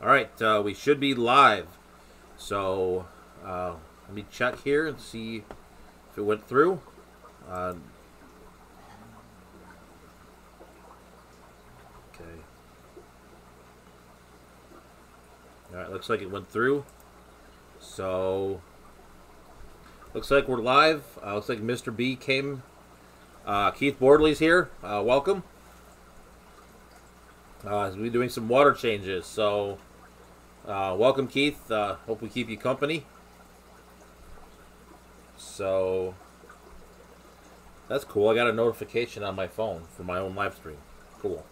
All right, we should be live. So let me check here and see if it went through. Uh, okay. All right, looks like it went through. So looks like we're live. Looks like Mr. B came. Keith Bordley's here. Welcome. We'll be doing some water changes. So welcome, Keith. Hope we keep you company. So that's cool. I got a notification on my phone for my own live stream. Cool.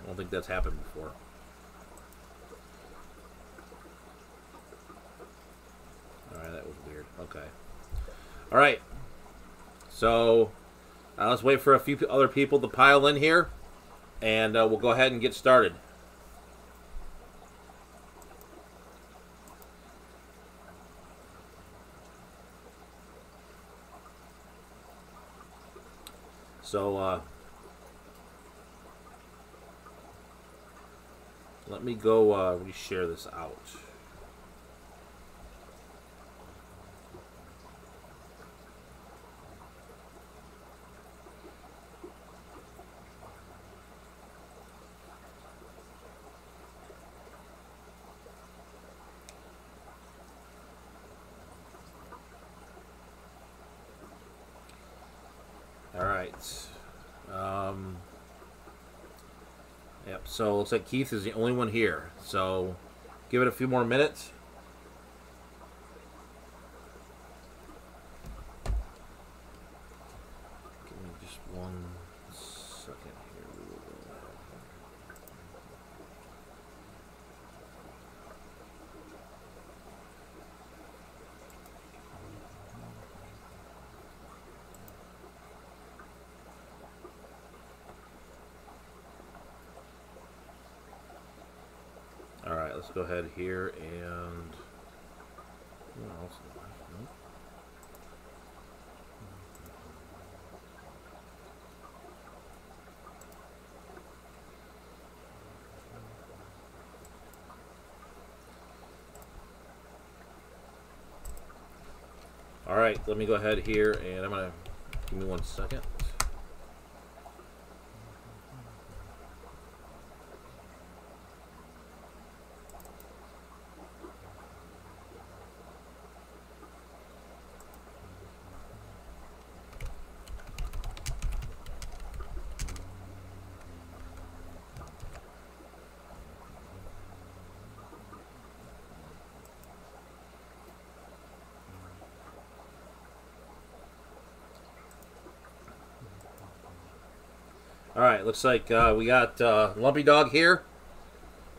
I don't think that's happened before. Alright, that was weird. Okay. Alright. So let's wait for a few other people to pile in here. And we'll go ahead and get started. So let me go reshare this out. Yep, so looks like Keith is the only one here. So give it a few more minutes. Give me just 1 second here. Alright, let's go ahead here and... What else? Nope. Alright, let me go ahead here and I'm going to... Give me 1 second. Alright, looks like we got Lumpy Dog here.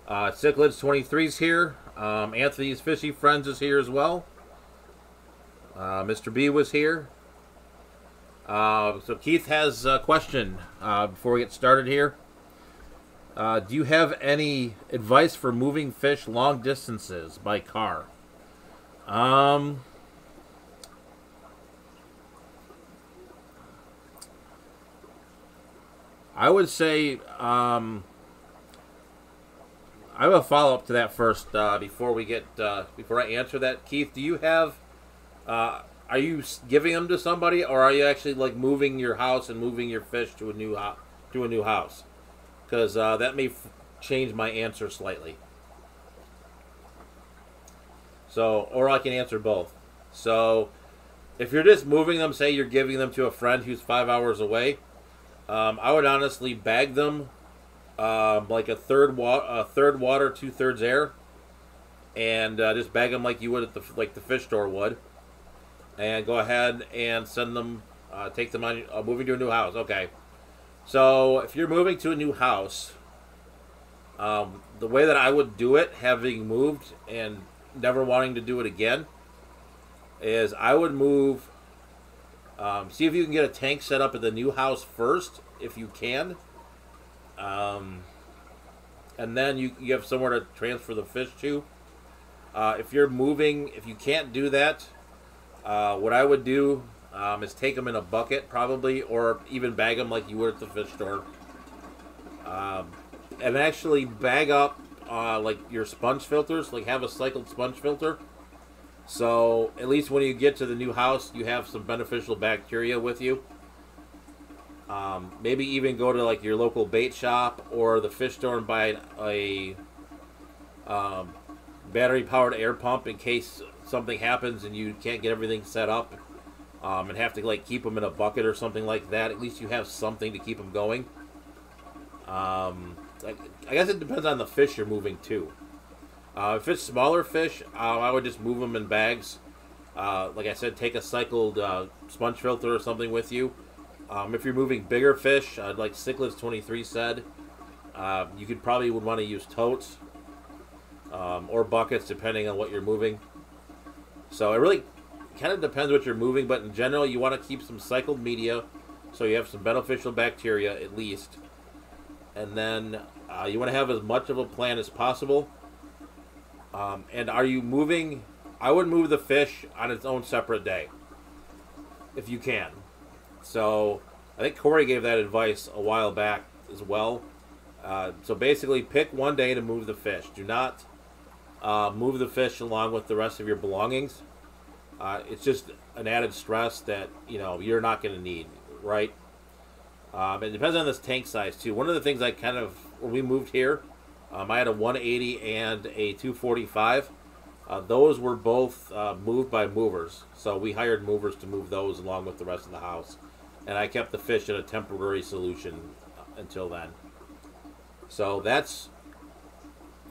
Cichlids 23's here. Anthony's Fishy Friends is here as well. Mr. B was here. So Keith has a question before we get started here. Do you have any advice for moving fish long distances by car? I would say I have a follow-up to that first before we get before I answer that. Keith, do you have are you giving them to somebody, or are you actually like moving your house and moving your fish to a new house? Because that may change my answer slightly. So, or I can answer both. So, if you're just moving them, say you're giving them to a friend who's 5 hours away. I would honestly bag them like a third water, 2/3 air, and just bag them like you would at the fish store would, and go ahead and send them, take them on moving to a new house. Okay, so if you're moving to a new house, the way that I would do it, having moved and never wanting to do it again, is I would move. See if you can get a tank set up at the new house first, if you can. And then you have somewhere to transfer the fish to. If you're moving, if you can't do that, what I would do is take them in a bucket, probably, or even bag them like you would at the fish store. And actually bag up like your sponge filters, like have a cycled sponge filter. So at least when you get to the new house, you have some beneficial bacteria with you. Maybe even go to like your local bait shop or the fish store and buy a battery-powered air pump in case something happens and you can't get everything set up, and have to like keep them in a bucket or something like that. At least you have something to keep them going. I guess it depends on the fish you're moving too. If it's smaller fish, I would just move them in bags. Like I said, take a cycled sponge filter or something with you. If you're moving bigger fish, like Cichlids23 said, you would want to use totes or buckets depending on what you're moving. So it really kind of depends what you're moving, but in general, you want to keep some cycled media so you have some beneficial bacteria at least. And then you want to have as much of a plan as possible. And are you moving? I would move the fish on its own separate day, if you can. So I think Corey gave that advice a while back as well. So basically, pick one day to move the fish. Do not move the fish along with the rest of your belongings. It's just an added stress that you're not going to need, right? It depends on this tank size too. One of the things when we moved here, I had a 180 and a 245. Those were both moved by movers. So we hired movers to move those along with the rest of the house. And I kept the fish in a temporary solution until then. So that's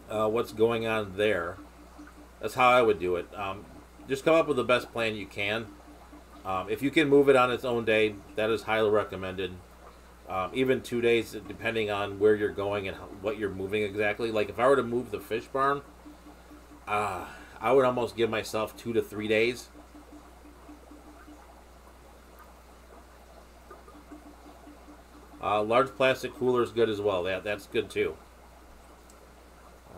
what's going on there. That's how I would do it. Just come up with the best plan you can. If you can move it on its own day, that is highly recommended. Even 2 days, depending on where you're going and what you're moving exactly. Like if I were to move the fish barn, I would almost give myself 2 to 3 days. Large plastic cooler is good as well. That's good too.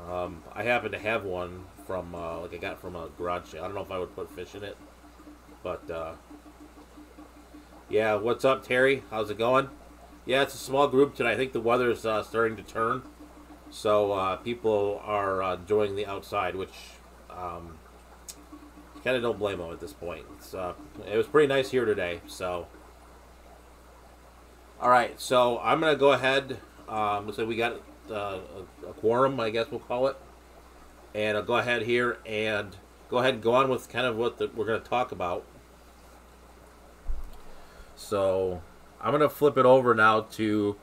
I happen to have one from I got from a garage sale. I don't know if I would put fish in it, but yeah. What's up, Terry? How's it going? Yeah, it's a small group today. I think the weather's starting to turn, so people are enjoying the outside, which kind of don't blame them at this point. It was pretty nice here today, so. All right, so I'm going to go ahead. Looks like we got a quorum, I guess we'll call it. And I'll go ahead here and go on with kind of what we're going to talk about. So I'm going to flip it over now to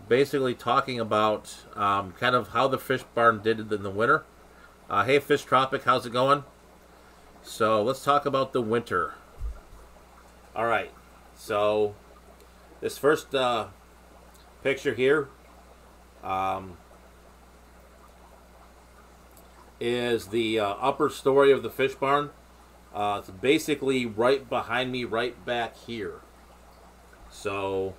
basically talking about kind of how the fish barn did in the winter. Hey, Fish Tropic, how's it going? So let's talk about the winter. All right, so this first picture here is the upper story of the fish barn. It's basically right behind me, right back here. So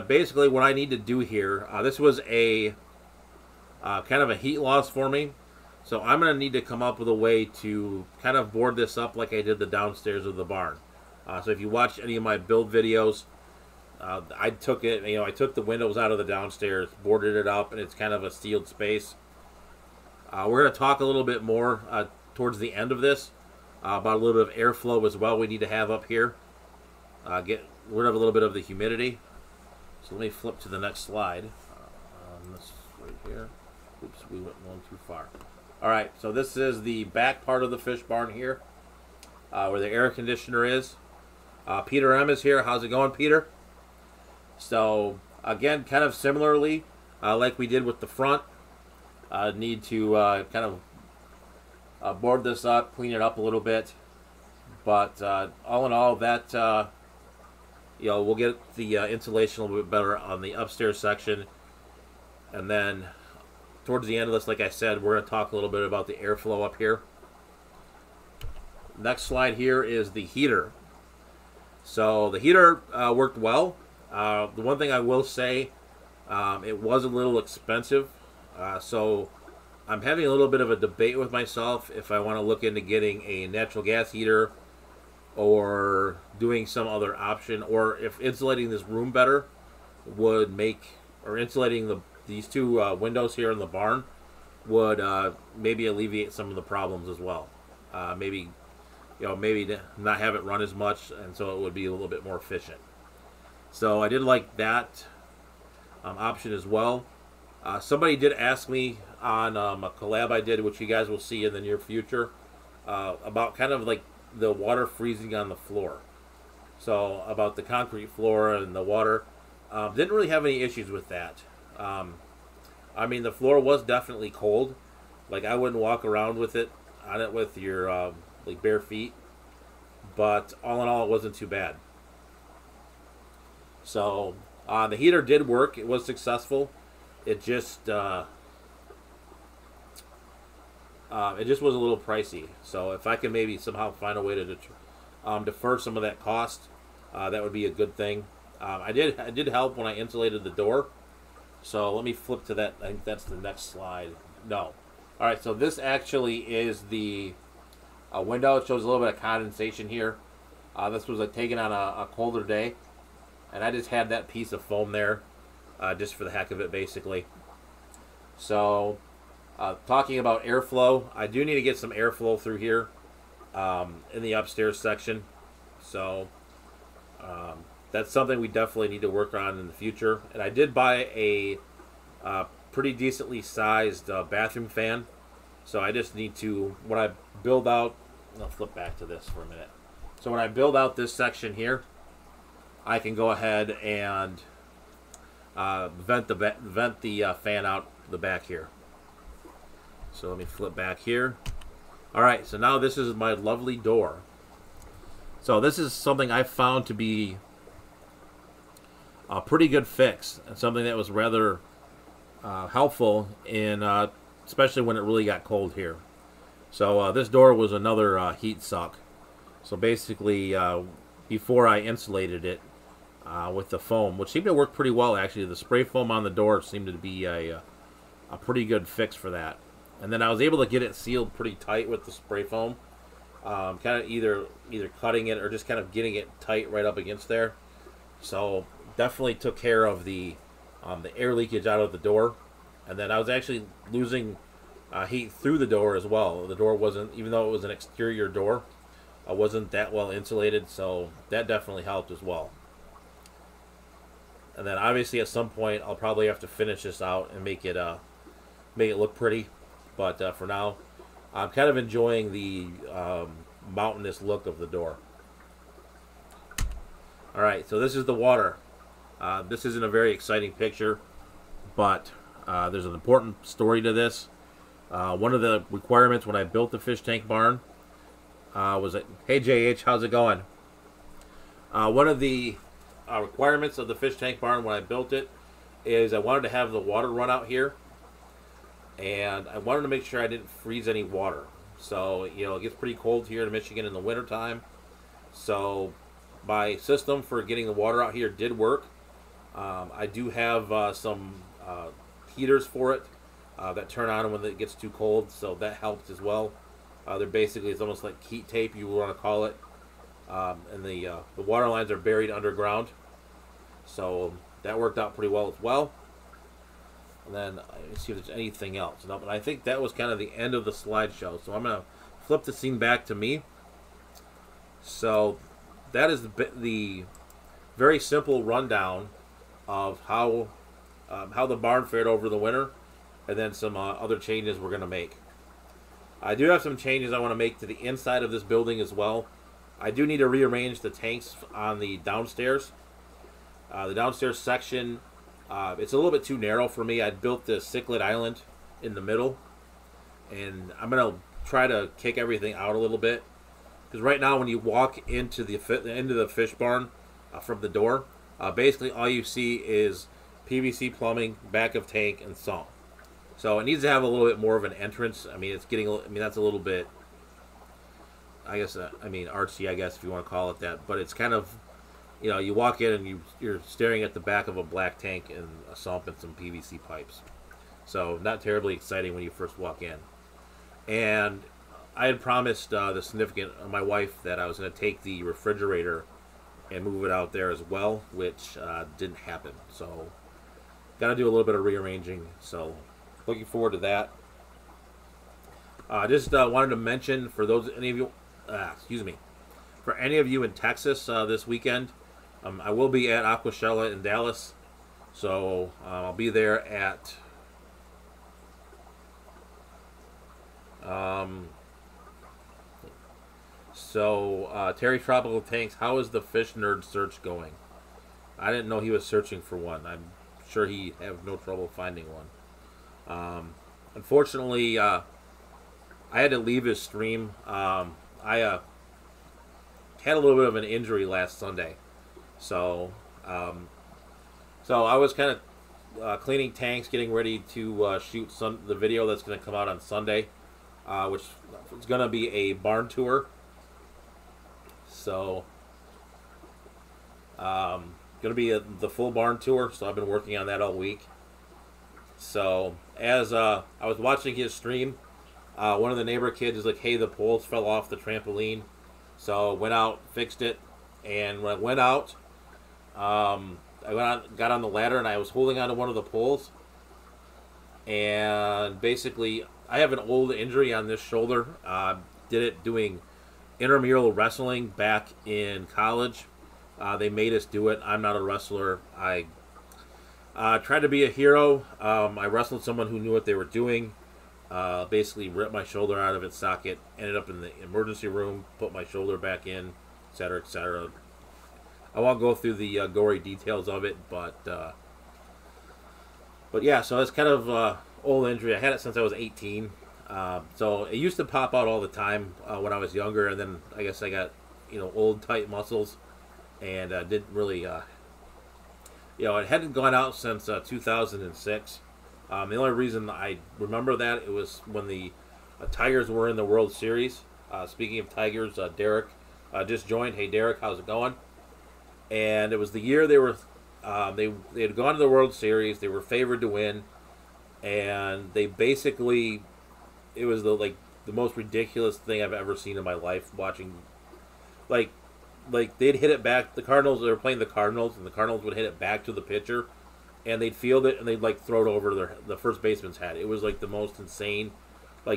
basically what I need to do here, this was a kind of a heat loss for me. So I'm going to need to come up with a way to kind of board this up like I did the downstairs of the barn. So if you watch any of my build videos, I took it, I took the windows out of the downstairs, boarded it up, and it's kind of a sealed space. We're going to talk a little bit more towards the end of this about a little bit of airflow as well we need to have up here. Get rid of a little bit of the humidity. So let me flip to the next slide. This right here. Oops, we went one too far. All right, so this is the back part of the fish barn here, where the air conditioner is. Peter M is here. How's it going, Peter? So again, kind of similarly, like we did with the front, need to kind of board this up, clean it up a little bit. But all in all, that we'll get the insulation a little bit better on the upstairs section, and then towards the end of this, like I said, we're going to talk a little bit about the airflow up here. Next slide here is the heater. So the heater worked well. The one thing I will say, it was a little expensive. So I'm having a little bit of a debate with myself if I want to look into getting a natural gas heater or doing some other option, or if insulating this room better would make or insulating these two windows here in the barn would maybe alleviate some of the problems as well. Maybe maybe not have it run as much, and so it would be a little bit more efficient. So I did like that option as well. Somebody did ask me on a collab I did, which you guys will see in the near future, about kind of like the water freezing on the floor. So about the concrete floor and the water. Didn't really have any issues with that. I mean, the floor was definitely cold. Like, I wouldn't walk around with it on it with your like bare feet. But all in all, it wasn't too bad. So the heater did work. It was successful. It just was a little pricey. So if I can maybe somehow find a way to defer some of that cost, that would be a good thing. I did help when I insulated the door. So let me flip to that. I think that's the next slide. No. All right. So this actually is the window. It shows a little bit of condensation here. This was taken on a colder day, and I just had that piece of foam there, just for the heck of it, basically. So, talking about airflow, I do need to get some airflow through here in the upstairs section. So, that's something we definitely need to work on in the future. And I did buy a pretty decently sized bathroom fan. So I just need to, when I build out, I'll flip back to this for a minute. So when I build out this section here, I can go ahead and vent the fan out the back here. So let me flip back here. All right, so now this is my lovely door. So this is something I found to be a pretty good fix, and something that was rather helpful in, especially when it really got cold here. So this door was another heat suck. So basically, before I insulated it with the foam, which seemed to work pretty well actually, the spray foam on the door seemed to be a pretty good fix for that. And then I was able to get it sealed pretty tight with the spray foam, kind of either cutting it or just kind of getting it tight right up against there. So definitely took care of the air leakage out of the door. And then I was actually losing heat through the door as well. The door wasn't, even though it was an exterior door, wasn't that well insulated, so that definitely helped as well. And then obviously at some point I'll probably have to finish this out and make it look pretty. But for now, I'm kind of enjoying the mountainous look of the door. All right, so this is the water. This isn't a very exciting picture, but there's an important story to this. One of the requirements when I built the fish tank barn was that, hey JH, how's it going? One of the requirements of the fish tank barn when I built it is I wanted to have the water run out here, and I wanted to make sure I didn't freeze any water. So, it gets pretty cold here in Michigan in the wintertime. So my system for getting the water out here did work. I do have some heaters for it that turn on when it gets too cold, so that helped as well. They're basically, it's almost like heat tape, you want to call it. And the water lines are buried underground, so that worked out pretty well as well. And then let's see if there's anything else. No, but I think that was kind of the end of the slideshow. So I'm gonna flip the scene back to me. So that is the very simple rundown of how the barn fared over the winter, and then some other changes we're gonna make. I do have some changes I want to make to the inside of this building as well. I do need to rearrange the tanks on the downstairs. The downstairs section, it's a little bit too narrow for me. I built the cichlid island in the middle, and I'm going to try to kick everything out a little bit. Because right now when you walk into the fish barn from the door, basically all you see is PVC plumbing, back of tank, and sump. So it needs to have a little bit more of an entrance. I mean, that's a little bit, I guess, artsy, I guess, if you want to call it that. But it's kind of, you walk in and you're staring at the back of a black tank and a sump and some PVC pipes. So not terribly exciting when you first walk in. And I had promised the significant, my wife, that I was going to take the refrigerator and move it out there as well, which didn't happen. So got to do a little bit of rearranging. So looking forward to that. Just wanted to mention for those any of you, excuse me, for any of you in Texas this weekend, I will be at Aquashella in Dallas. So I'll be there at Terry Tropical Tanks. How is the fish nerd search going? I didn't know he was searching for one. I'm sure he have no trouble finding one. Unfortunately, I had to leave his stream. I had a little bit of an injury last Sunday, so I was kind of cleaning tanks, getting ready to shoot the video that's going to come out on Sunday, which is going to be a barn tour. So, going to be the full barn tour. So I've been working on that all week. So as I was watching his stream, one of the neighbor kids is like, "Hey, the poles fell off the trampoline." So went out, fixed it, and when I went out, got on the ladder, and I was holding onto one of the poles. And basically, I have an old injury on this shoulder. Did it doing intramural wrestling back in college. They made us do it. I'm not a wrestler. I tried to be a hero. I wrestled someone who knew what they were doing. Basically ripped my shoulder out of its socket. Ended up in the emergency room. Put my shoulder back in, etc., etc. I won't go through the gory details of it, but yeah. So it's kind of old injury. I had it since I was 18. So it used to pop out all the time when I was younger, and then I guess I got old tight muscles, and didn't really it hadn't gone out since 2006. The only reason I remember that it was when the Tigers were in the World Series. Speaking of Tigers, Derek just joined. Hey Derek, how's it going? And it was the year they were they had gone to the World Series. They were favored to win, and they basically it was the most ridiculous thing I've ever seen in my life. Watching like they'd hit it back. The Cardinals, they were playing the Cardinals, and the Cardinals would hit it back to the pitcher, and they'd field it, and they'd throw it over the first baseman's head. It was the most insane,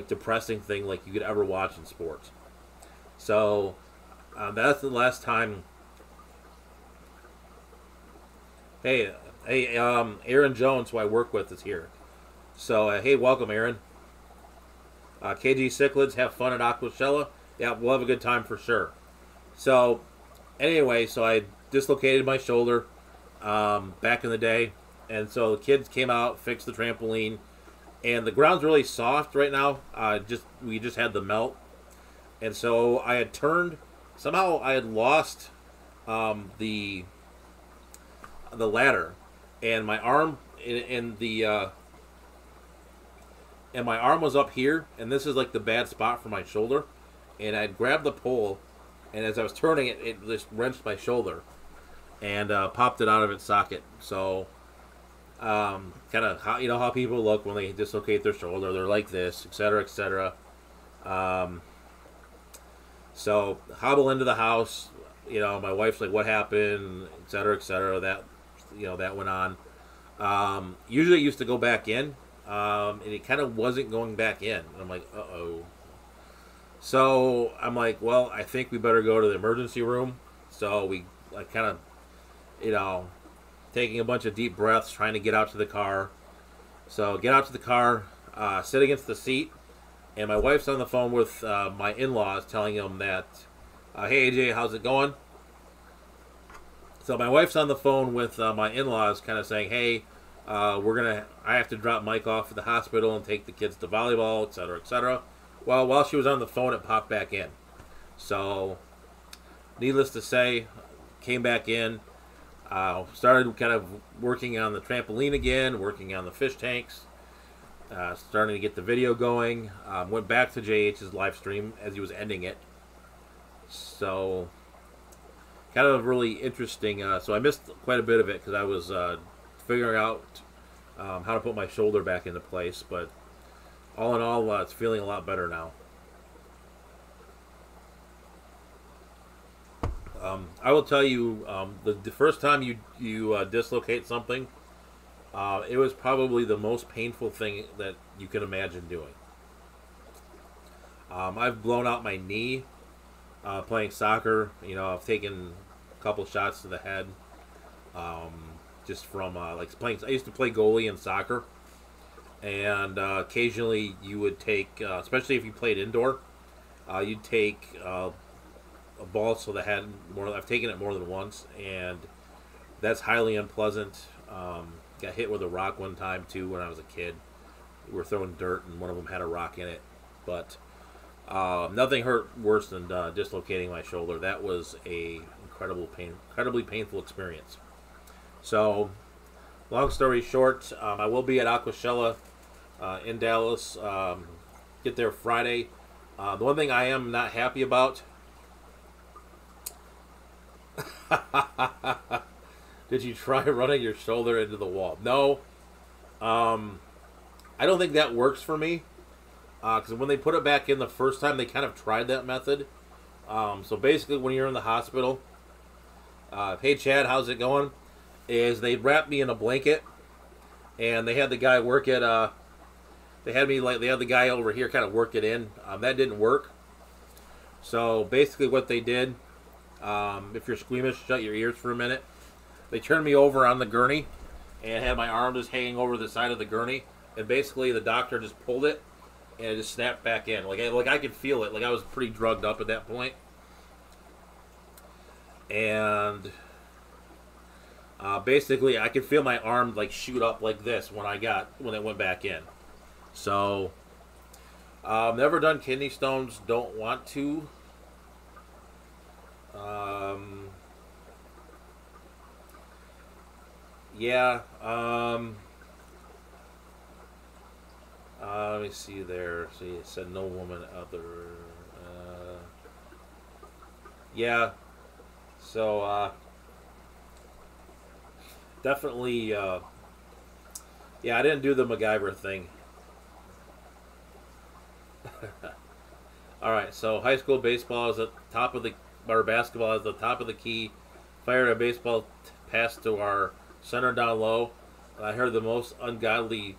depressing thing you could ever watch in sports. So that's the last time. Hey, Aaron Jones, who I work with, is here. So hey, welcome, Aaron. KG Cichlids, have fun at Aquashella. Yeah, we'll have a good time for sure. So anyway, so I dislocated my shoulder back in the day. And so the kids came out, fixed the trampoline, and the ground's really soft right now. We just had the melt, and so I had turned. Somehow I had lost the ladder, and my arm and my arm was up here, and this is the bad spot for my shoulder. And I grabbed the pole, and as I was turning it, it just wrenched my shoulder and popped it out of its socket. So. Kind of how people look when they dislocate their shoulder. They're like this, etc., etc. So hobble into the house. My wife's like, "What happened?" etc., etc. That went on. Usually it used to go back in, and it kind of wasn't going back in. And I'm like, "Uh-oh." So I'm like, "Well, I think we better go to the emergency room." So we kind of, taking a bunch of deep breaths, trying to get out to the car. So get out to the car, sit against the seat, and my wife's on the phone with my in-laws, telling them that, "Hey AJ, how's it going?" So my wife's on the phone with my in-laws, kind of saying, "Hey, I have to drop Mike off at the hospital and take the kids to volleyball, etc., etc." Well, while she was on the phone, it popped back in. So, needless to say, came back in. Started kind of working on the trampoline again, working on the fish tanks, starting to get the video going. Went back to JH's live stream as he was ending it. So, kind of really interesting. So I missed quite a bit of it because I was figuring out how to put my shoulder back into place. But all in all, it's feeling a lot better now. I will tell you, the first time you dislocate something, It was probably the most painful thing that you can imagine doing. I've blown out my knee playing soccer. You know, I've taken a couple shots to the head just from like playing. I used to play goalie in soccer, and occasionally you would take, especially if you played indoor, you'd take balls to the head. I've taken it more than once, and that's highly unpleasant. Got hit with a rock one time too when I was a kid. We were throwing dirt, and one of them had a rock in it. But nothing hurt worse than dislocating my shoulder. That was a incredibly painful experience. So, long story short, I will be at Aquashella in Dallas. Get there Friday. The one thing I am not happy about. Did you try running your shoulder into the wall? No. I don't think that works for me. Because when they put it back in the first time, they kind of tried that method. So basically, when you're in the hospital, hey Chad, how's it going? Is they wrapped me in a blanket, and they had the guy work it. They had the guy over here kind of work it in. That didn't work. So basically, what they did, if you're squeamish, shut your ears for a minute. They turned me over on the gurney, and had my arm just hanging over the side of the gurney, and basically the doctor just pulled it, and it just snapped back in. Like I could feel it. Like I was pretty drugged up at that point, and basically I could feel my arm like shoot up like this when it went back in. So never done kidney stones. Don't want to. Yeah. Let me see there. See, it said no woman other. Yeah. So, definitely. Yeah, I didn't do the MacGyver thing. All right. So, high school baseball is at the top of the, or basketball is the top of the key. Fired a baseball pass to our center down low. I heard the most ungodly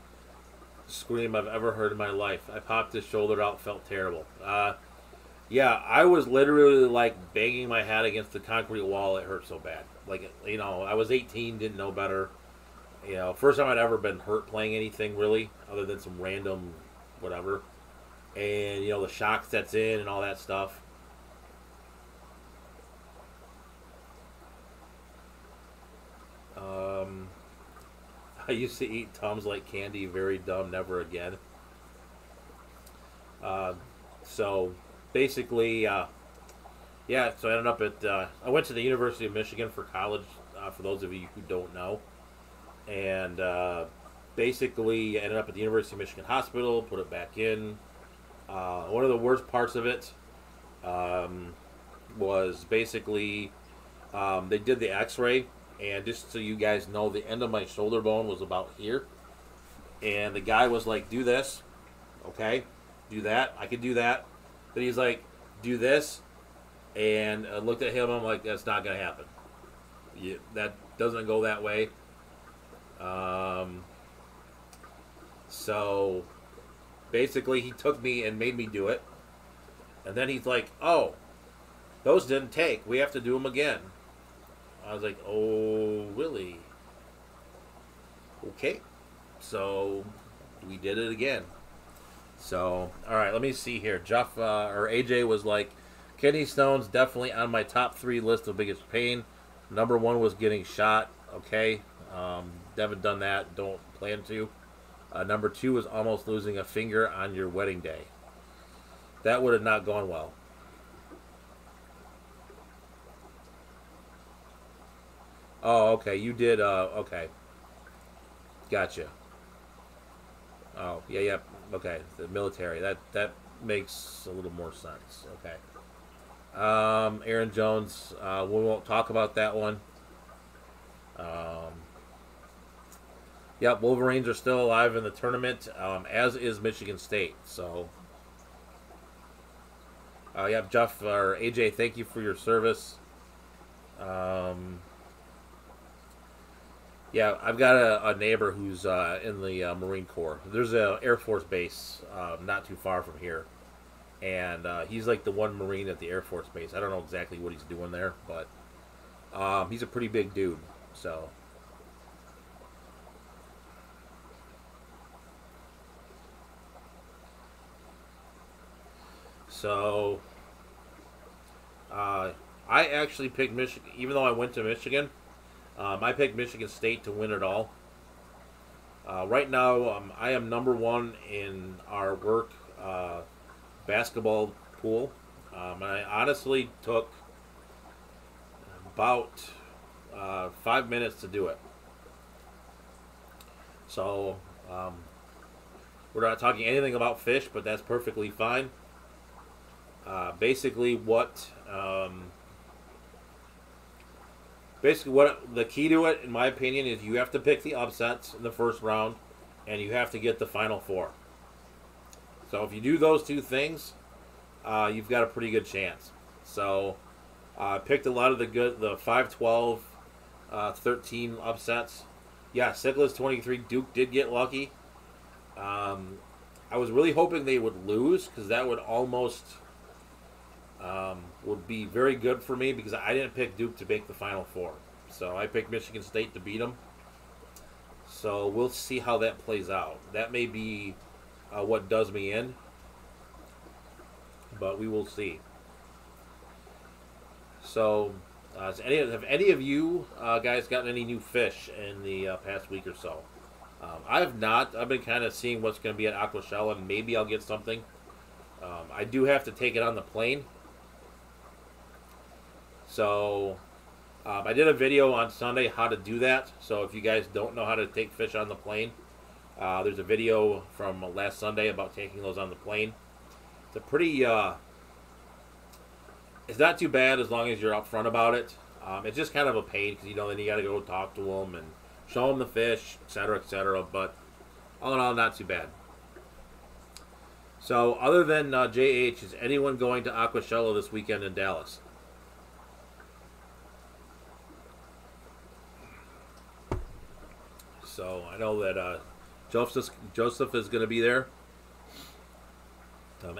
scream I've ever heard in my life. I popped his shoulder out, felt terrible. Yeah, I was literally like banging my head against the concrete wall. It hurt so bad. Like, you know, I was 18, didn't know better. You know, first time I'd ever been hurt playing anything really, other than some random whatever. And, you know, the shock sets in and all that stuff. I used to eat Tums like candy, very dumb, never again. So basically, yeah, so I ended up at, I went to the University of Michigan for college, for those of you who don't know. And basically, I ended up at the University of Michigan Hospital, put it back in. One of the worst parts of it was basically they did the x-ray, and just so you guys know, the end of my shoulder bone was about here. And the guy was like, do this, okay? Do that. I could do that. Then he's like, do this. And I looked at him, I'm like, that's not going to happen. That doesn't go that way. So basically, he took me and made me do it. And then he's like, oh, those didn't take. We have to do them again. I was like, oh, really? Okay. So we did it again. So, all right, let me see here. Jeff, or AJ was like, kidney stones definitely on my top 3 list of biggest pain. Number 1 was getting shot. Okay. Haven't done that. Don't plan to. Number 2 was almost losing a finger on your wedding day. That would have not gone well. Oh, okay. You did, okay. Gotcha. Oh, yeah, yeah. Okay. The military. That makes a little more sense. Okay. Aaron Jones, we won't talk about that one. Yep, Wolverines are still alive in the tournament, as is Michigan State. So, yep, Jeff or AJ, thank you for your service. Yeah, I've got a neighbor who's in the Marine Corps. There's a Air Force base not too far from here, and he's like the one Marine at the Air Force base. I don't know exactly what he's doing there, but he's a pretty big dude. So, so uh, I actually picked Michigan, even though I went to Michigan. I picked Michigan State to win it all. Right now, I am number one in our work basketball pool. I honestly took about 5 minutes to do it. So we're not talking anything about fish, but that's perfectly fine. Basically, what the key to it, in my opinion, is you have to pick the upsets in the first round, and you have to get the final four. So if you do those two things, you've got a pretty good chance. So I picked a lot of the 5-12, 13 upsets. Yeah, Sickless 23. Duke did get lucky. I was really hoping they would lose because that would almost would be very good for me because I didn't pick Duke to make the Final Four. So I picked Michigan State to beat them. So we'll see how that plays out. That may be what does me in, but we will see. So, have any of you guys gotten any new fish in the past week or so? I have not. I've been kind of seeing what's going to be at Aquashella, and maybe I'll get something. I do have to take it on the plane. So, I did a video on Sunday how to do that. So, if you guys don't know how to take fish on the plane, there's a video from last Sunday about taking those on the plane. It's a pretty it's not too bad as long as you're upfront about it. It's just kind of a pain because then you got to go talk to them and show them the fish, etc., etc. But all in all, not too bad. So, other than JH, is anyone going to Aquashella this weekend in Dallas? So I know that Joseph is going to be there.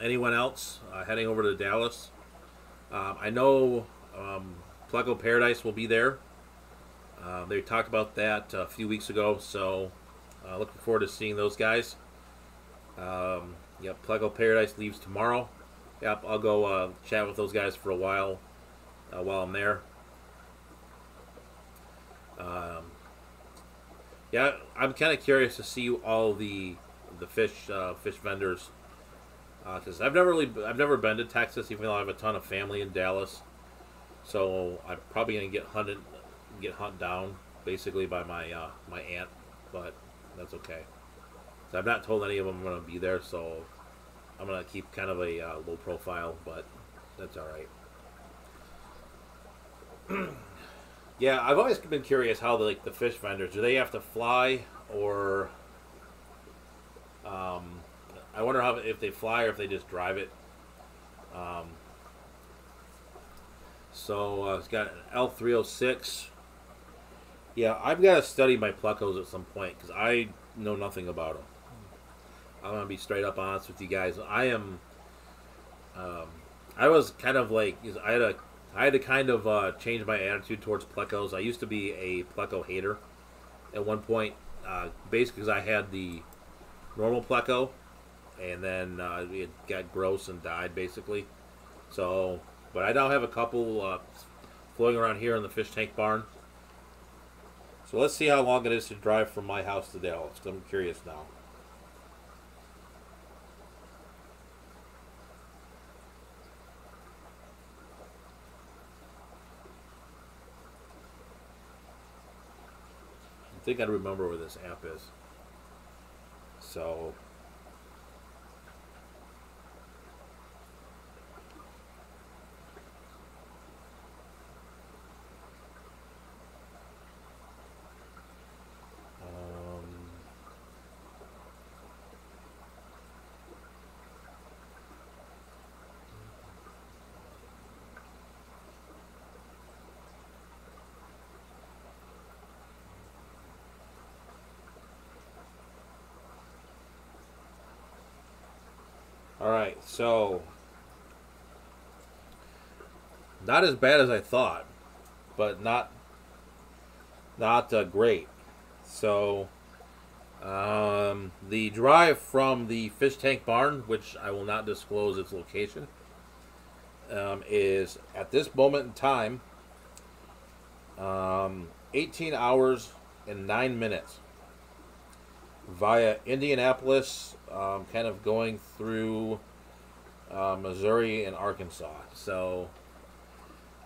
Anyone else heading over to Dallas? I know Pleco Paradise will be there. They talked about that a few weeks ago, so looking forward to seeing those guys. Yep, Pleco Paradise leaves tomorrow. Yep, I'll go chat with those guys for a while I'm there. Yeah, I'm kind of curious to see all the fish vendors because I've never been to Texas, even though I have a ton of family in Dallas. So I'm probably gonna get hunted down basically by my my aunt, but that's okay. So I've not told any of them I'm gonna be there, so I'm gonna keep kind of a low profile, but that's all right. Yeah, I've always been curious how the fish vendors, do they have to fly or I wonder how if they fly or if they just drive it. Um, so it's got an L306. Yeah, I've got to study my plecos at some point because I know nothing about them. I'm gonna be straight up honest with you guys. I was kind of like I had to kind of change my attitude towards plecos. I used to be a pleco hater at one point, basically because I had the normal pleco, and then it got gross and died basically. So, but I now have a couple floating around here in the fish tank barn. So let's see how long it is to drive from my house to Dallas. I'm curious now. I think I remember where this app is. So All right, so not as bad as I thought, but not great. So the drive from the fish tank barn, which I will not disclose its location, is at this moment in time 18 hours and 9 minutes via Indianapolis, kind of going through Missouri and Arkansas. So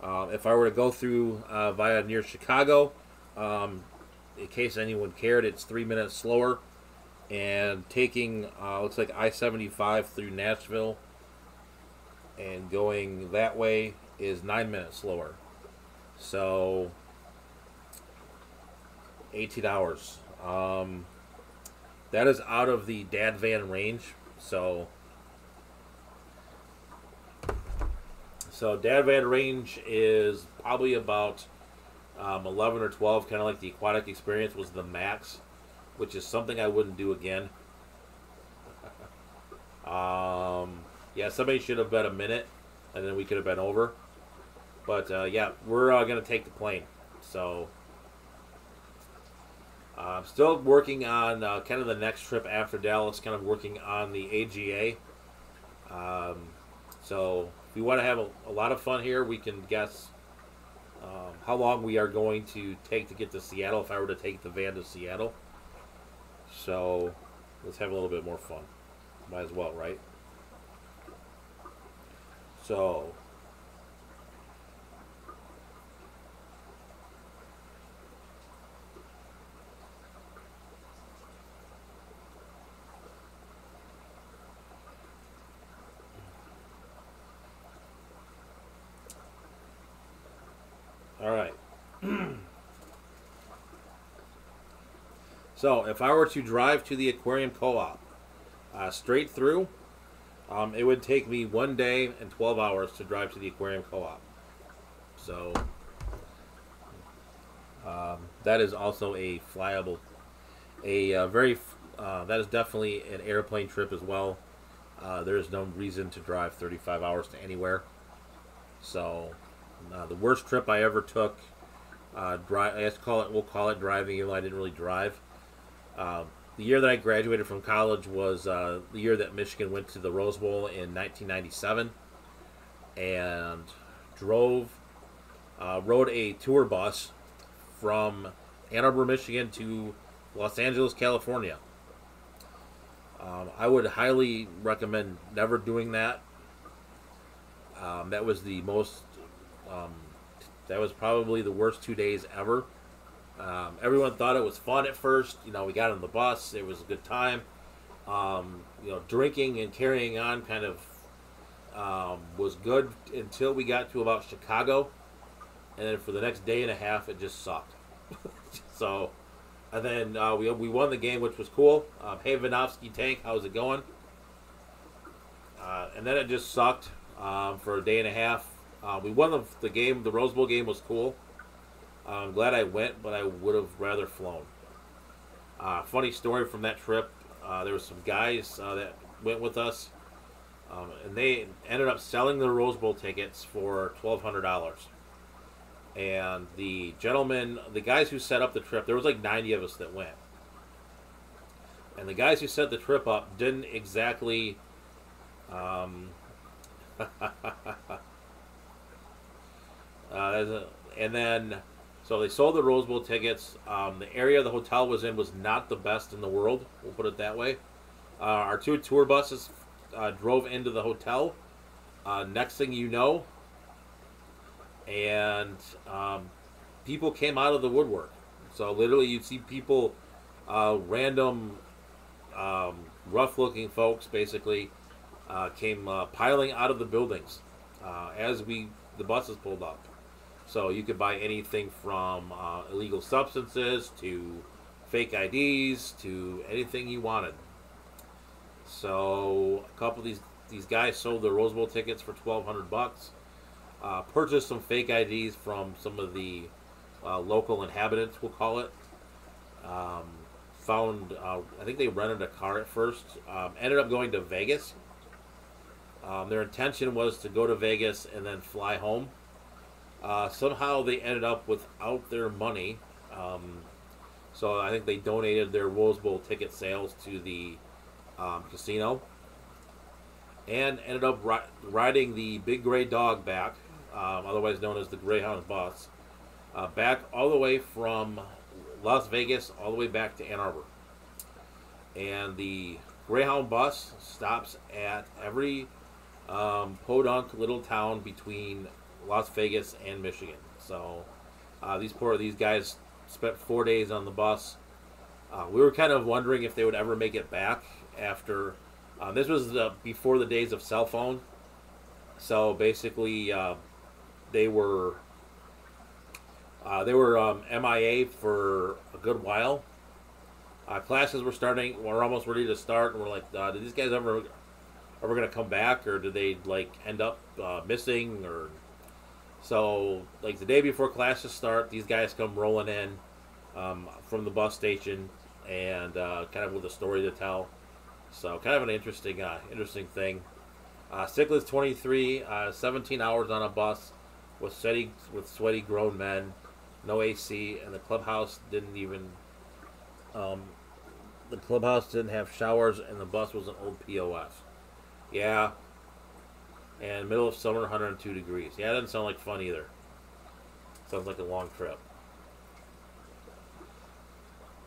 if I were to go through via near Chicago, in case anyone cared, it's 3 minutes slower. And taking, looks like I-75 through Nashville and going that way is 9 minutes slower. So 18 hours. That is out of the dad van range. So dad van range is probably about 11 or 12, kind of like the aquatic experience was the max, which is something I wouldn't do again. Yeah, somebody should have bet a minute, and then we could have been over. But yeah, we're going to take the plane. So I'm still working on kind of the next trip after Dallas, kind of working on the AGA. So if we want to have a lot of fun here, we can guess how long we are going to take to get to Seattle if I were to take the van to Seattle. So let's have a little bit more fun. Might as well, right? So all right. So if I were to drive to the aquarium co-op straight through, it would take me 1 day and 12 hours to drive to the aquarium co-op. So that is also a flyable, that is definitely an airplane trip as well. There is no reason to drive 35 hours to anywhere. So the worst trip I ever took, we'll call it driving, even though I didn't really drive. The year that I graduated from college was the year that Michigan went to the Rose Bowl in 1997, and rode a tour bus from Ann Arbor, Michigan to Los Angeles, California. I would highly recommend never doing that. That was the most. That was probably the worst 2 days ever. Everyone thought it was fun at first. You know, we got on the bus. It was a good time. Drinking and carrying on kind of was good until we got to about Chicago. And then for the next day and a half, it just sucked. So, and then we won the game, which was cool. Hey, Vinovsky Tank, how's it going? And then it just sucked for a day and a half. We won the game. The Rose Bowl game was cool. I'm glad I went, but I would have rather flown. Funny story from that trip. There were some guys that went with us, and they ended up selling the Rose Bowl tickets for $1,200. And the guys who set up the trip, there was like 90 of us that went. And the guys who set the trip up didn't exactly... and then, so they sold the Rose Bowl tickets. The area the hotel was in was not the best in the world. We'll put it that way. Our two tour buses drove into the hotel. Next thing you know, and people came out of the woodwork. So literally, you'd see people, random, rough-looking folks, basically, came piling out of the buildings as the buses pulled up. So you could buy anything from illegal substances to fake IDs to anything you wanted. So a couple of these guys sold their Rose Bowl tickets for $1,200. Purchased some fake IDs from some of the local inhabitants, we'll call it. I think they rented a car at first. Ended up going to Vegas. Their intention was to go to Vegas and then fly home. Somehow they ended up without their money. So I think they donated their Rose Bowl ticket sales to the casino and ended up riding the Big Gray Dog back, otherwise known as the Greyhound bus, back all the way from Las Vegas all the way back to Ann Arbor. And the Greyhound bus stops at every podunk little town between Las Vegas and Michigan. So these guys spent 4 days on the bus. We were kind of wondering if they would ever make it back after. This was before the days of cell phone. So basically, they were MIA for a good while. Classes were starting. We're almost ready to start, and we're like, did these guys ever going to come back, or did they like end up missing? Or so like the day before classes start, these guys come rolling in from the bus station, and kind of with a story to tell. So kind of an interesting thing. Sickless 23, 17 hours on a bus with sweaty grown men, no AC, and the clubhouse didn't even. The clubhouse didn't have showers, and the bus was an old POS. Yeah. And middle of summer, 102 degrees. Yeah, that doesn't sound like fun either. Sounds like a long trip.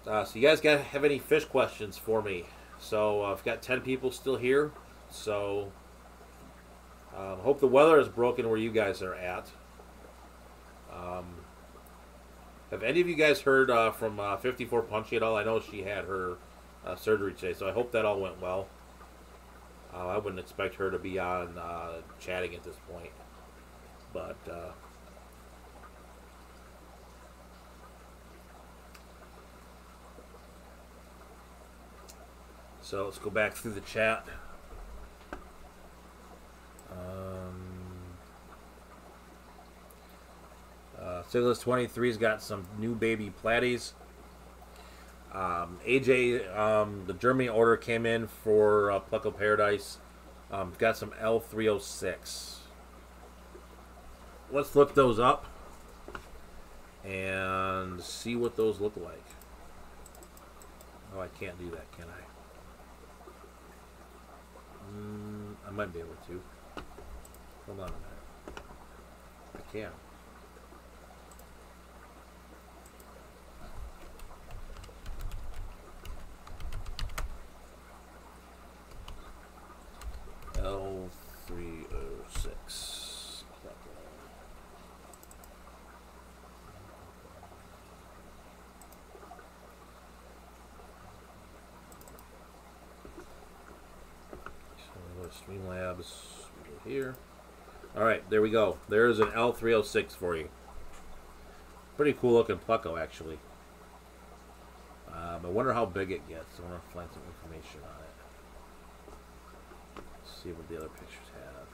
So you guys have any fish questions for me? So I've got 10 people still here. So hope the weather is broken where you guys are at. Have any of you guys heard from 54 Punchy at all? I know she had her surgery today, so I hope that all went well. I wouldn't expect her to be on chatting at this point. But so let's go back through the chat. Siglas 23's got some new baby platies. AJ, the Germany order came in for Pleco Paradise. Got some L306. Let's look those up and see what those look like. Oh, I can't do that, can I? I might be able to. Hold on a minute. I can. L306. So Streamlabs here. Alright, there we go. There's an L306 for you. Pretty cool looking Pleco, actually. I wonder how big it gets. I want to find some information on it. See what the other pictures have.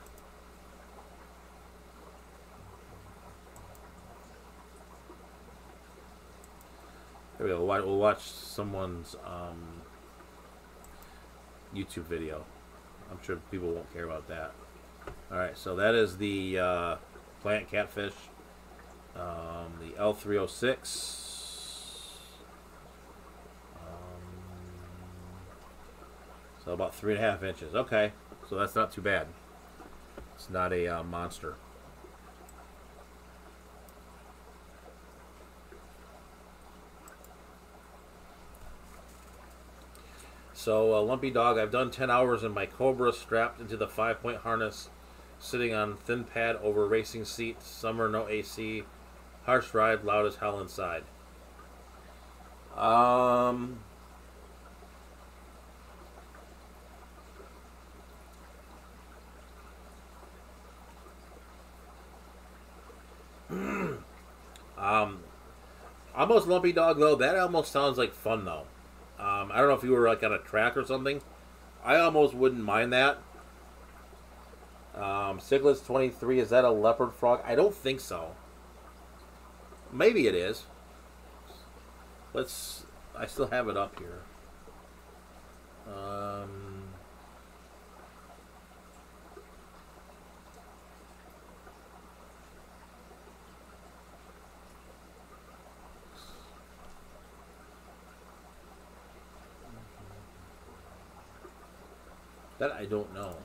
There we go. We'll watch someone's YouTube video. I'm sure people won't care about that. Alright, so that is the plant catfish. The L306. So about 3.5 inches. Okay. So that's not too bad. It's not a monster. So Lumpy Dog, I've done 10 hours in my Cobra strapped into the 5-point harness, sitting on thin pad over racing seat, summer, no AC, harsh ride, loud as hell inside. Almost Lumpy Dog, though, that almost sounds like fun, though. I don't know if you were like on a track or something. I almost wouldn't mind that. Siglets 23, is that a leopard frog? I don't think so. Maybe it is. I still have it up here. That I don't know.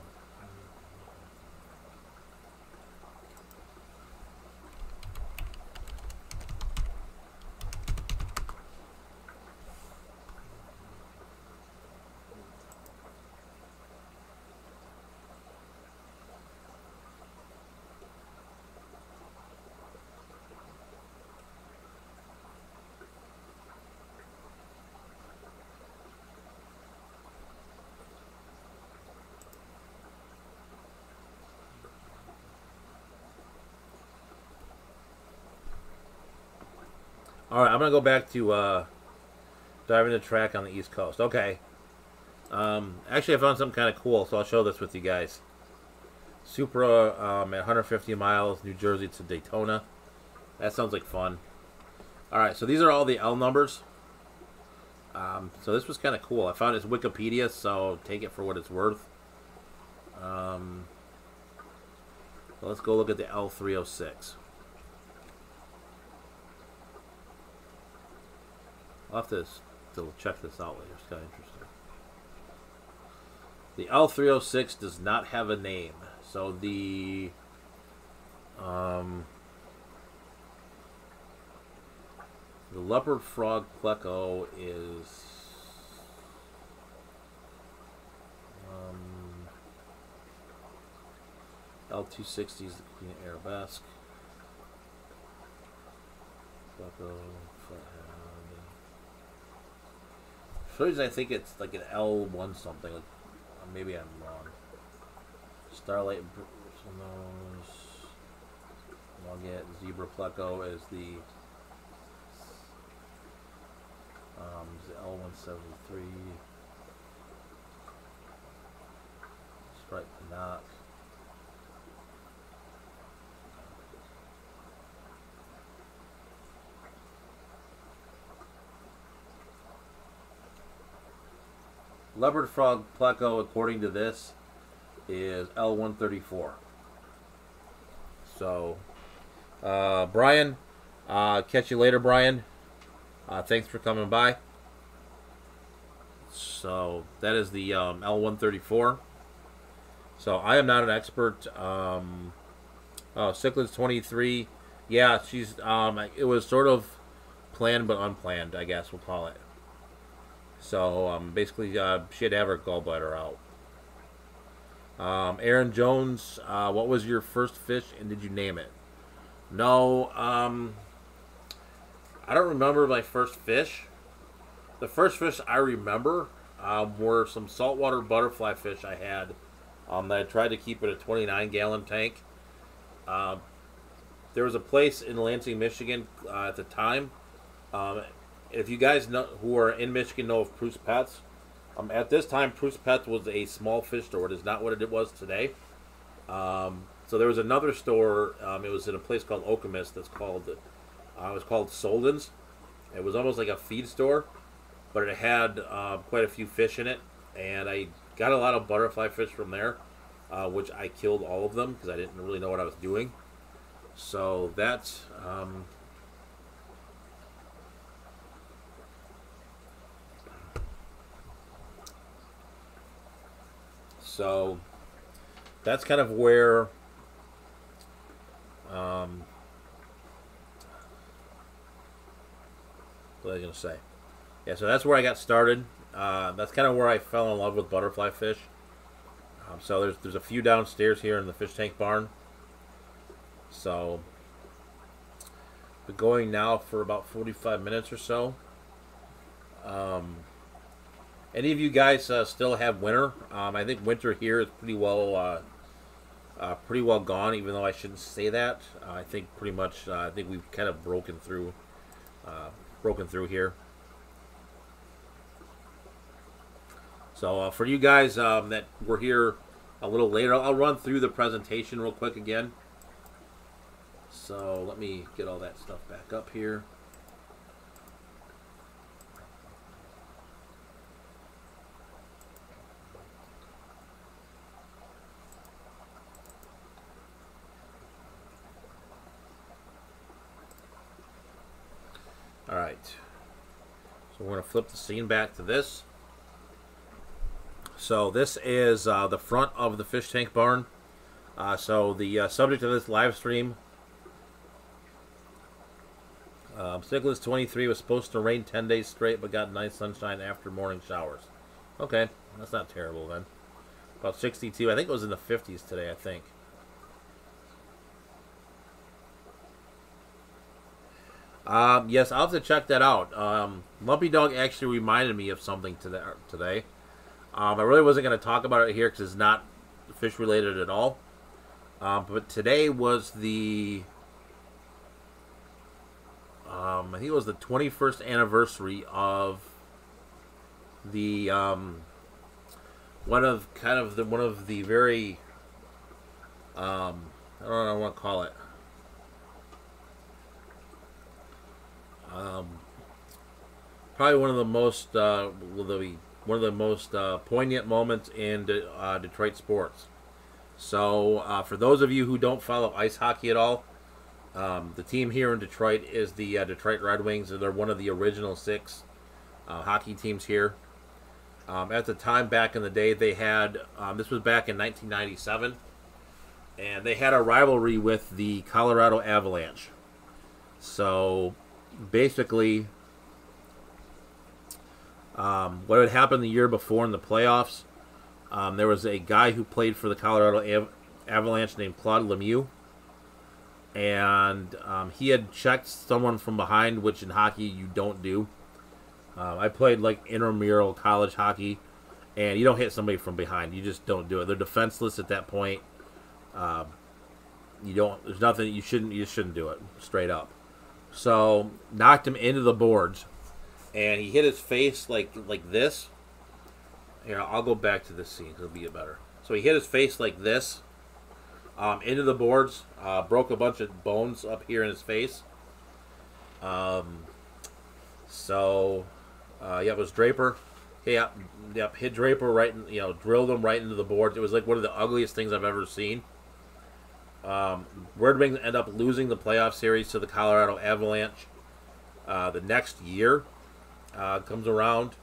All right, I'm gonna go back to driving the track on the East Coast. Okay. Actually, I found something kind of cool, so I'll show this with you guys. Supra at 150 miles, New Jersey to Daytona. That sounds like fun. All right, so these are all the L numbers. So this was kind of cool. I found it's Wikipedia, so take it for what it's worth. Let's go look at the L306. I'll have to still check this out later. It's kind of interesting. The L306 does not have a name. So the Leopard Frog Pleco is L260 is the Queen Arabesque. Pleco Flathead. For some reason I think it's like an L1 something. Like, maybe I'm wrong. Starlight Nugget Zebra Pleco is the L173. Striped Knock. Leopard Frog Pleco, according to this, is L134. So, Brian, catch you later, Brian. Thanks for coming by. So, that is the L134. So, I am not an expert. Cichlids 23. Yeah, she's, it was sort of planned but unplanned, I guess we'll call it. So, basically, she had to have her gallbladder out. Aaron Jones, what was your first fish and did you name it? No, I don't remember my first fish. The first fish I remember were some saltwater butterfly fish I had that I tried to keep in a 29-gallon tank. There was a place in Lansing, Michigan at the time. If you guys know, who are in Michigan know of Proust Pets, at this time, Proust Pets was a small fish store. It is not what it was today. So there was another store. It was in a place called Okemos. That's called. It was called Solden's. It was almost like a feed store, but it had quite a few fish in it, and I got a lot of butterfly fish from there, which I killed all of them because I didn't really know what I was doing. So that's. So that's kind of where what was I going to say? Yeah, so that's where I got started. That's kind of where I fell in love with butterfly fish. So there's a few downstairs here in the fish tank barn. So we're going now for about 45 minutes or so. Any of you guys still have winter? I think winter here is pretty well gone. Even though I shouldn't say that, I think pretty much. I think we've kind of broken through here. So for you guys that were here a little later, I'll run through the presentation real quick again. So let me get all that stuff back up here. Alright, so we're going to flip the scene back to this. So this is the front of the fish tank barn. So the subject of this live stream, Cyclist 23 was supposed to rain 10 days straight, but got nice sunshine after morning showers. Okay, that's not terrible then. About 62. I think it was in the 50s today, I think. Yes, I'll have to check that out. Lumpy Dog actually reminded me of something today. I really wasn't going to talk about it here because it's not fish related at all. But today was the, I think it was the 21st anniversary of the one of the very I don't know what I want to call it. Probably one of the most poignant moments in Detroit sports. So, for those of you who don't follow ice hockey at all, the team here in Detroit is the Detroit Red Wings, and they're one of the original 6 hockey teams here. At the time, back in the day, they had, this was back in 1997, and they had a rivalry with the Colorado Avalanche. So, basically, what had happened the year before in the playoffs, there was a guy who played for the Colorado Avalanche named Claude Lemieux, and he had checked someone from behind, which in hockey you don't do. I played like intramural college hockey, and you don't hit somebody from behind. You just don't do it. They're defenseless at that point. You don't. There's nothing you shouldn't. You shouldn't do it straight up. So knocked him into the boards, and he hit his face like this. Here, I'll go back to this scene. It'll be better. So he hit his face like this, into the boards. Broke a bunch of bones up here in his face. It was Draper. Yep, hit Draper right, drilled him right into the boards. It was like one of the ugliest things I've ever seen. Red Wings end up losing the playoff series to the Colorado Avalanche. The next year comes around.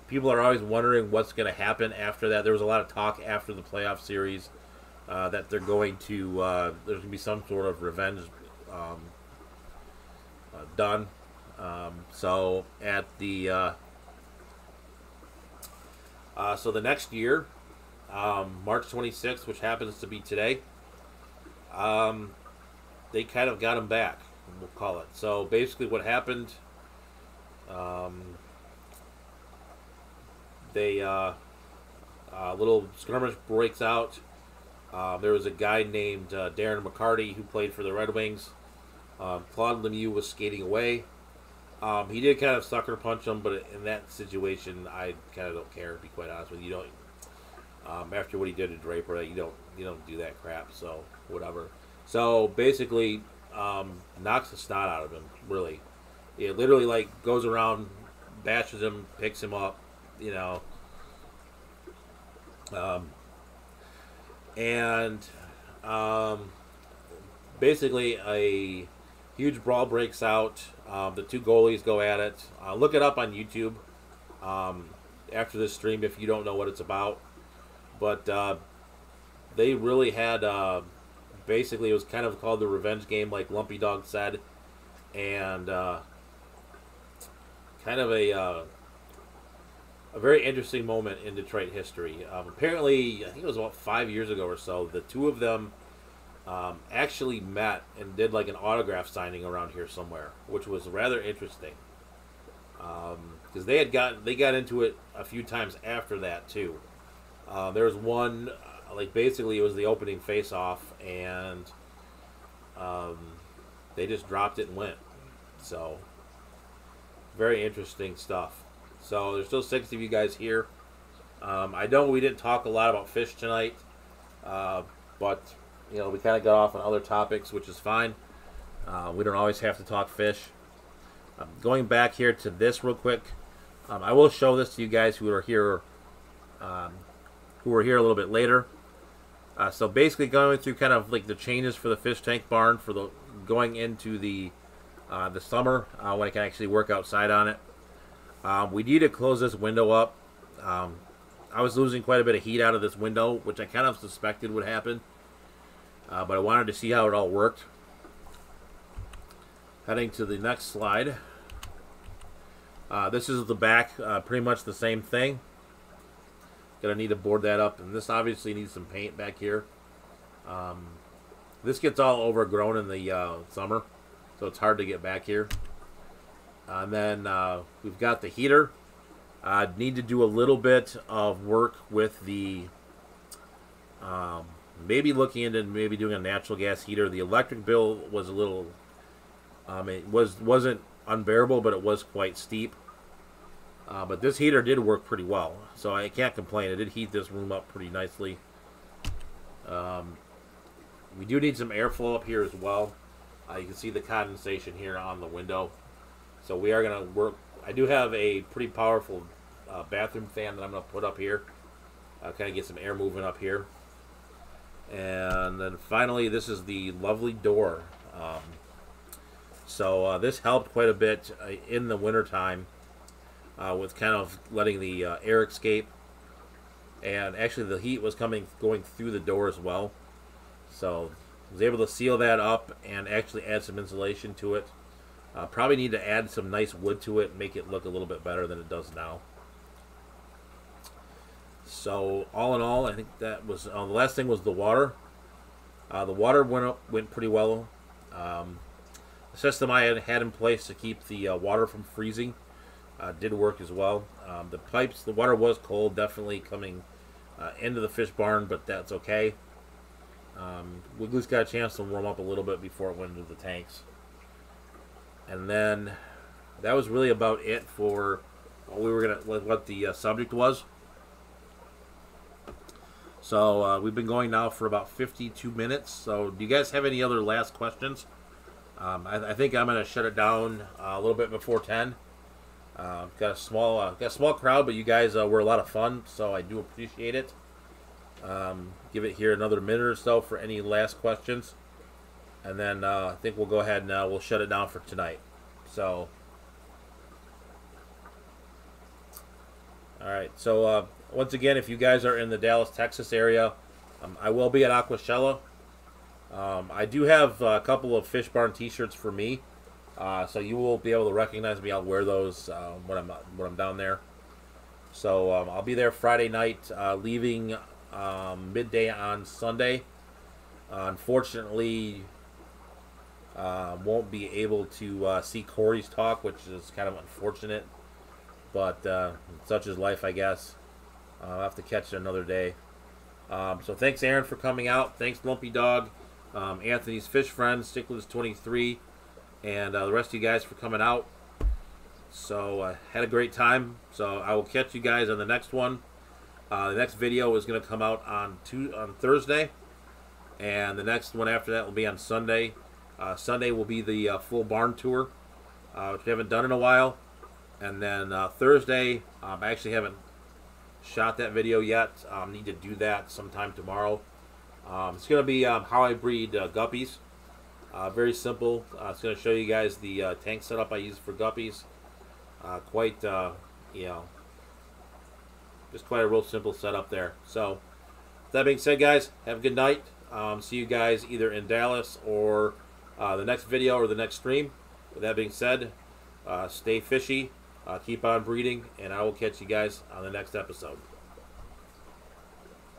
People are always wondering what's going to happen after that. There was a lot of talk after the playoff series that they're going to there's going to be some sort of revenge done. So at the so the next year, March 26th, which happens to be today, they kind of got him back, we'll call it. So basically what happened, a little skirmish breaks out. There was a guy named Darren McCarty who played for the Red Wings. Claude Lemieux was skating away. He did kind of sucker punch him, but in that situation, I kind of don't care, to be quite honest with you. You don't, after what he did to Draper, you don't do that crap. So whatever. So basically, knocks the snot out of him. Really, it literally like goes around, bashes him, picks him up, basically a huge brawl breaks out. The two goalies go at it. Look it up on YouTube after this stream if you don't know what it's about. But they really had, basically it was kind of called the revenge game, like Lumpy Dog said. And kind of a very interesting moment in Detroit history. Apparently, I think it was about 5 years ago or so, the two of them actually met and did like an autograph signing around here somewhere, which was rather interesting. Because they got into it a few times after that too. There was one, like basically it was the opening face-off, and they just dropped it and went. So very interesting stuff. So there's still 6 of you guys here. I know we didn't talk a lot about fish tonight, but we kind of got off on other topics, which is fine. We don't always have to talk fish. Going back here to this real quick, I will show this to you guys who are here, a little bit later. So basically, going through kind of like the changes for the fish tank barn for the going into the summer when I can actually work outside on it. We need to close this window up I was losing quite a bit of heat out of this window, which I kind of suspected would happen. But I wanted to see how it all worked. Heading to the next slide. This is the back, pretty much the same thing. Gonna need to board that up, and this obviously needs some paint back here. This gets all overgrown in the summer, so it's hard to get back here. And then we've got the heater. Need to do a little bit of work with the maybe looking into maybe doing a natural gas heater. The electric bill was a little it wasn't unbearable, but it was quite steep. But this heater did work pretty well, so I can't complain. It did heat this room up pretty nicely. We do need some airflow up here as well. You can see the condensation here on the window. So we are going to work. I do have a pretty powerful bathroom fan that I'm going to put up here. Kind of get some air moving up here. And then finally, this is the lovely door. So this helped quite a bit in the wintertime with kind of letting the air escape. And actually the heat was going through the door as well. So I was able to seal that up and actually add some insulation to it. Probably need to add some nice wood to it and make it look a little bit better than it does now. So all in all, I think that was the last thing was the water. The water went pretty well. The system I had in place to keep the water from freezing did work as well. The pipes, the water was cold, definitely coming into the fish barn, but that's okay. We at least got a chance to warm up a little bit before it went into the tanks. And then that was really about it for what the subject was. So we've been going now for about 52 minutes. So do you guys have any other last questions? I think I'm going to shut it down a little bit before 10. Got a small crowd, but you guys were a lot of fun, so I do appreciate it. Give it here another minute or so for any last questions, and then I think we'll go ahead and we'll shut it down for tonight. So, all right. So once again, if you guys are in the Dallas, Texas area, I will be at Aquashella. I do have a couple of Fish Barn T-shirts for me, so you will be able to recognize me. I'll wear those when I'm down there. So I'll be there Friday night, leaving midday on Sunday. Unfortunately, won't be able to see Corey's talk, which is kind of unfortunate, but such is life, I guess. I'll have to catch it another day. So thanks, Aaron, for coming out. Thanks, Lumpy Dog, Anthony's Fish Friends, Stickless23, and the rest of you guys for coming out. So had a great time. So I will catch you guys on the next one. The next video is going to come out on Thursday, and the next one after that will be on Sunday. Sunday will be the full barn tour, which we haven't done in a while. And then Thursday, I actually haven't shot that video yet. Need to do that sometime tomorrow. It's going to be how I breed guppies. Very simple. It's going to show you guys the tank setup I use for guppies. Quite, just quite a real simple setup there. So, with that being said, guys, have a good night. See you guys either in Dallas or the next video or the next stream. With that being said, stay fishy, keep on breeding, and I will catch you guys on the next episode.